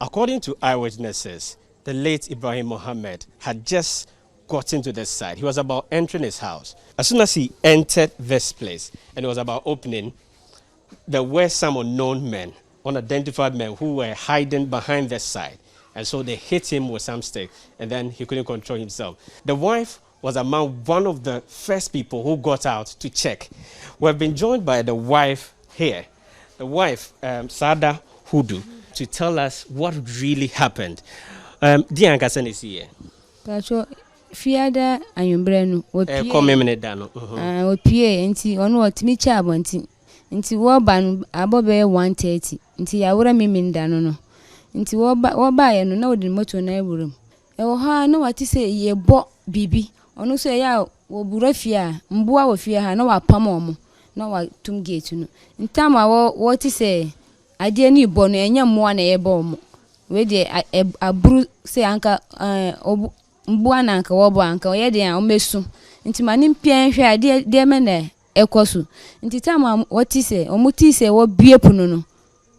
According to eyewitnesses, the late Ibrahim Mohammed had just gotten to this side. He was about entering his house. As soon as he entered this place and it was about opening, there were some unknown men, unidentified men who were hiding behind this side. And so they hit him with some stick and then he couldn't control himself. The wife was among one of the first people who got out to check. We've been joined by the wife here, the wife, Sada Hudu, to tell us what really happened. Dianka Senesi here. Pacho fiada ayumbrenu opie come minute dano opie enti ono otimi cha abonti nti wo ba no abobe 130 nti yawura miminda no nti wo ba ye no na odi moto na ewurum e wo ha na wati se ye bo bibi ono so ya wo burafia mboa wo fia ha na wa pam omo na wa tum gate no ntama wo ti se ade ni bo no enya mmoa na ye bo omo we de aburu se anka mboa na anka wo bo anka ye de an omesu nti mani mpia hwe ade de me na ekosu nti tama woti se omuti se wo bie puno no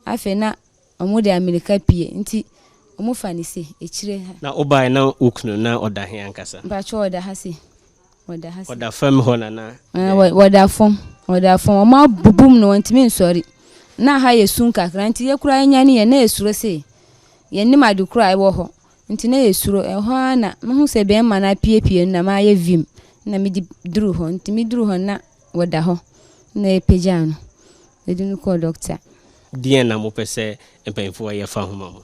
afi na omu de America pie nti omu fani se echire na obai na ukunu na oda he ankasa ba cho oda hase oda fam ho na oda fam oma bubum no ntimi nsori na ha yesun kakra nti ye kura nya ne ye na esuro se ye nim adukura e wo ho nti na esuro e ho na mehu se be ma na pie na ma ye vim na mi di duru ho nti mi duru ho na wada ho na epejano edunu ko doctor die na mo pese empenfo ye fa ho mamo.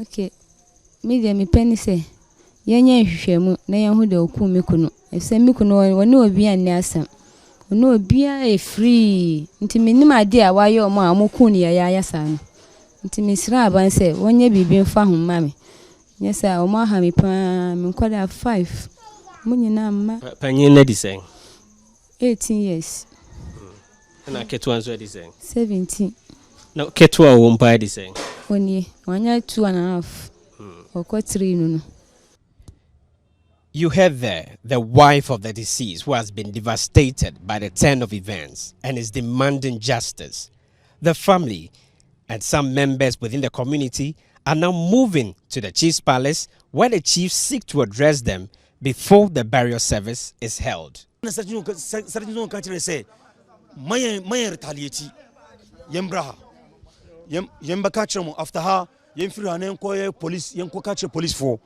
Okay, mi de mi peni se yenye hwehwemu na ye hu de oku mi kunu ese mi kunu woni obi an ni asam woni obi a free nti mi nim ade a waye o ma amoku ni ya yasa no nti mi sira aban se wonye bibi mfa ho mame nyesa o ma ha mi pa mi nkoda 5 munyina ma panyin na di sen 18 years na ketwa nso di sen 17 na ketwa wo mpa di sen onye wanya 2.5 oko 3 no. You heard there the wife of the deceased who has been devastated by the turn of events and is demanding justice. The family and some members within the community are now moving to the chief's palace where the chief seeks to address them before the burial service is held. After her, police for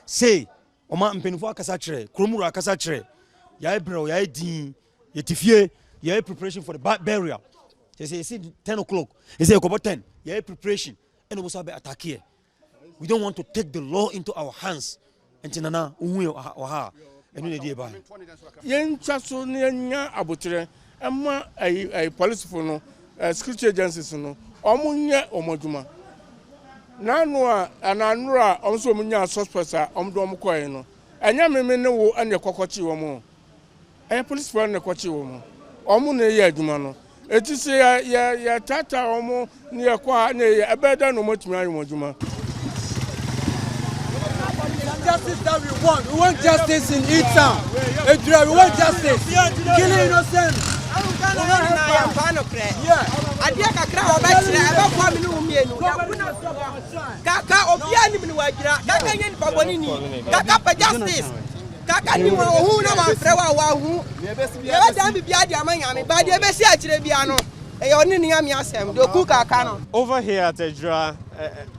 say Oma mpenufo akasachre kromuru akasachre ya ebro ya edin yetifie ya preparation for the burial. They say 10 o'clock. They say about 10. Ya preparation and we be attack here. We don't want to take the law into our hands. And tinana unwe oha enu ne die ba. Yen chaso ne nya abotre emma ai police for no security agencies no omunye omoduma nanu a ananura omso munya suspects a omdo omkoye no enya meme ne wo ane kokochi wo mo police for ne kokochi wo mo omu ne ye aduma no etisi ya tata omu ne ye kwa ne ye ebeda no motumi ayo aduma. Justice that we want justice in each town. Ejura, we want justice. Killing innocent. Adia kakra obachira ebe kwa mi no mienu kaka obiani mi wajira kaka yen paboni ni kaka pa justice kaka ni wo hu na wa frewa wa hu ye da bi bia dia manyame ba dia be si akire bia no e yo ni niam yasem de oku kaka no. Over here at Ejura,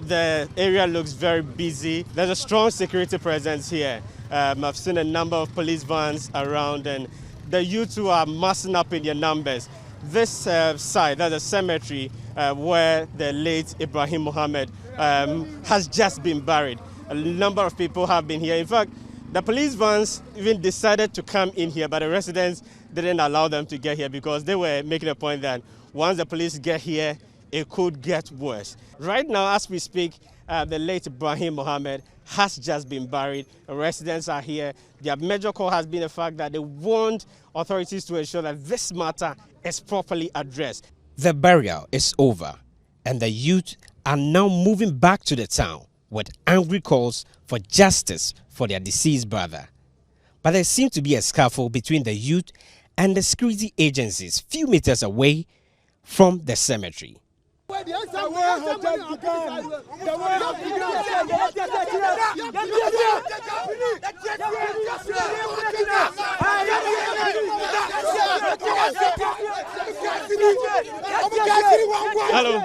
the area looks very busy. There's a strong security presence here. I've seen a number of police vans around and the youth who are massing up in their numbers. This side, that's a cemetery where the late Ibrahim Mohammed has just been buried. A number of people have been here. In fact, the police vans even decided to come in here, but the residents didn't allow them to get here because they were making a point that once the police get here, it could get worse. Right now, as we speak, the late Ibrahim Mohammed has just been buried. The residents are here. Their major call has been the fact that they want authorities to ensure that this matter is properly addressed. The burial is over, and the youth are now moving back to the town with angry calls for justice for their deceased brother. But there seems to be a scuffle between the youth and the security agencies few meters away from the cemetery. Hello.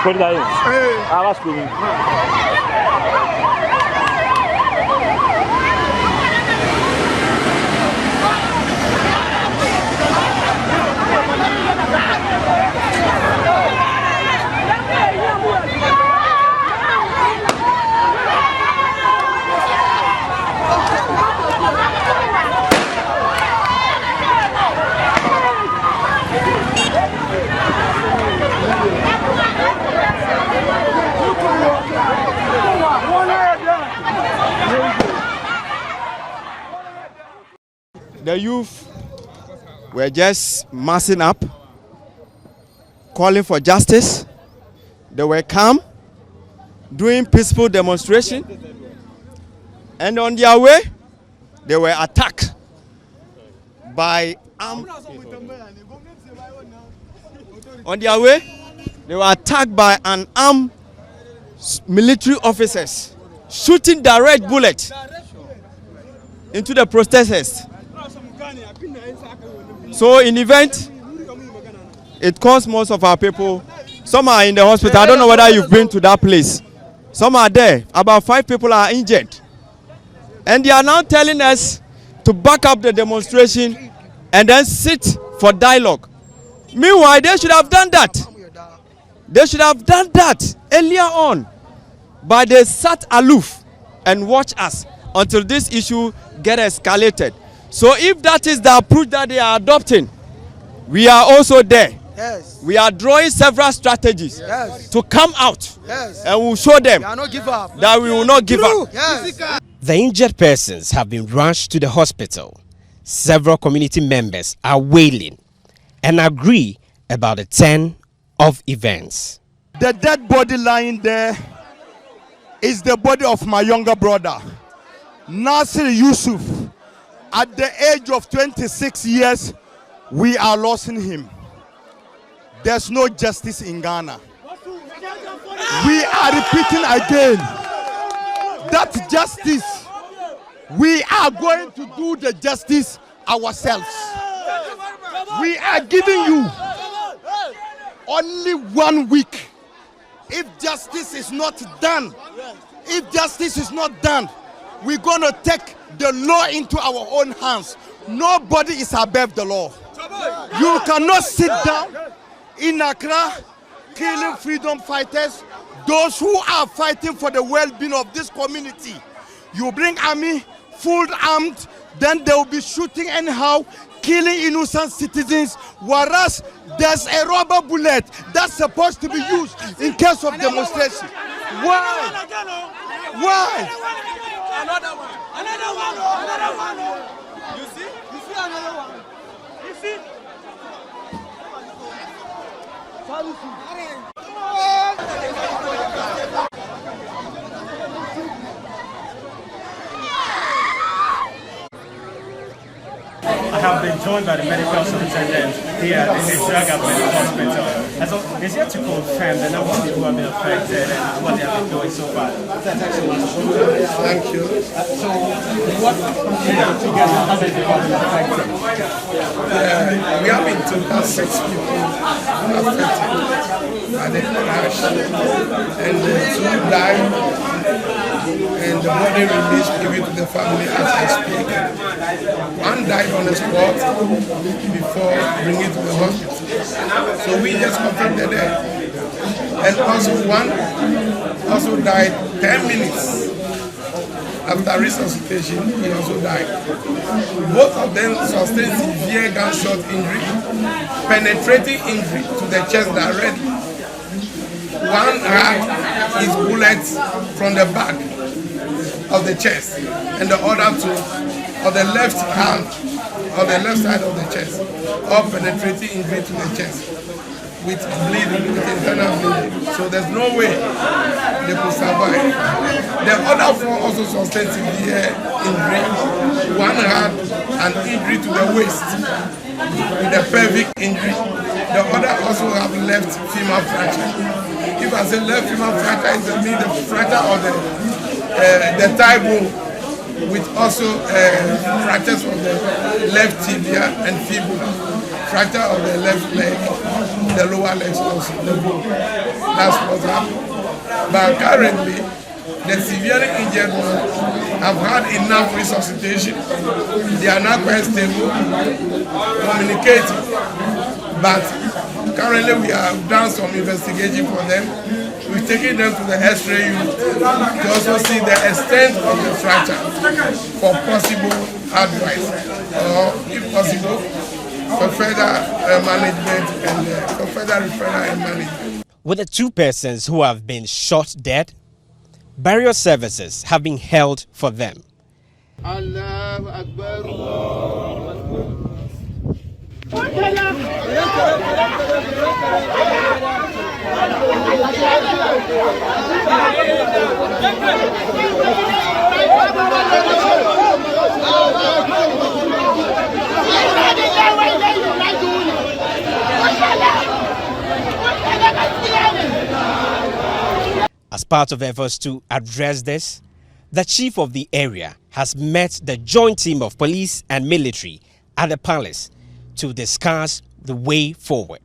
Pode dar aí. Ah, lascou. The youth were just massing up, calling for justice. They were calm, doing peaceful demonstration, and on their way, they were attacked by armed. On their way, they were attacked by an armed military officers, shooting direct bullets into the protesters. So in event, it cost most of our people. Some are in the hospital. I don't know whether you've been to that place. Some are there. About 5 people are injured. And they are now telling us to back up the demonstration and then sit for dialogue. Meanwhile, they should have done that. They should have done that earlier on. But they sat aloof and watched us until this issue get escalated. So if that is the approach that they are adopting, we are also there. Yes. We are drawing several strategies to come out, and we'll show them that we will not give up. Yes. The injured persons have been rushed to the hospital. Several community members are wailing and agree about the turn of events. The dead body lying there is the body of my younger brother, Nasir Yusuf. At the age of 26 years, we are losing him. There's no justice in Ghana. We are repeating again that justice, we are going to do the justice ourselves. We are giving you only 1 week. If justice is not done, we're going to take the law into our own hands. Nobody is above the law. You cannot sit down in Accra killing freedom fighters, those who are fighting for the well-being of this community. You bring army, full armed, then they will be shooting anyhow, killing innocent citizens, whereas there's a rubber bullet that's supposed to be used in case of demonstration. Why? Another one. You see another one. You see? I have been joined by the medical superintendent here at the Ejura Government Hospital. And so he's here to confirm the number of people who have been affected and what they have been doing so far. Thank you. So what figures has it been affected? We have in total 6 people affected by the crash, and 2 died, and the body released given to the family as I speak. 1 died on the spot before bringing to the hospital. So we just confirmed the death. And also 1 also died 10 minutes After resuscitation, he also died. Both of them sustained severe gunshot injury, penetrating injury to the chest directly. One had his bullets from the back of the chest, and the other two on the left hand, on the left side of the chest, all penetrating injury to the chest, with bleeding, with internal bleeding. So there's no way they could survive. The other four also sustained severe injury. One had an injury to the waist with a pelvic injury. The other also have left femur fracture. If I say left femur fracture, it means the fracture of the thigh bone, with also fractures of the left tibia and fibula, fracture of the left leg, the lower legs also, the bone. That's what's happened. But currently, the severely injured ones have had enough resuscitation. They are not quite stable, communicating. But currently we have done some investigation for them. We've taken them to the X-ray unit to also see the extent of the fracture for possible advice, or if possible, for further management and for further referral and management. With the two persons who have been shot dead, burial services have been held for them. Allahu Akbar. Allahu Akbar. As part of efforts to address this, the chief of the area has met the joint team of police and military at the palace to discuss the way forward.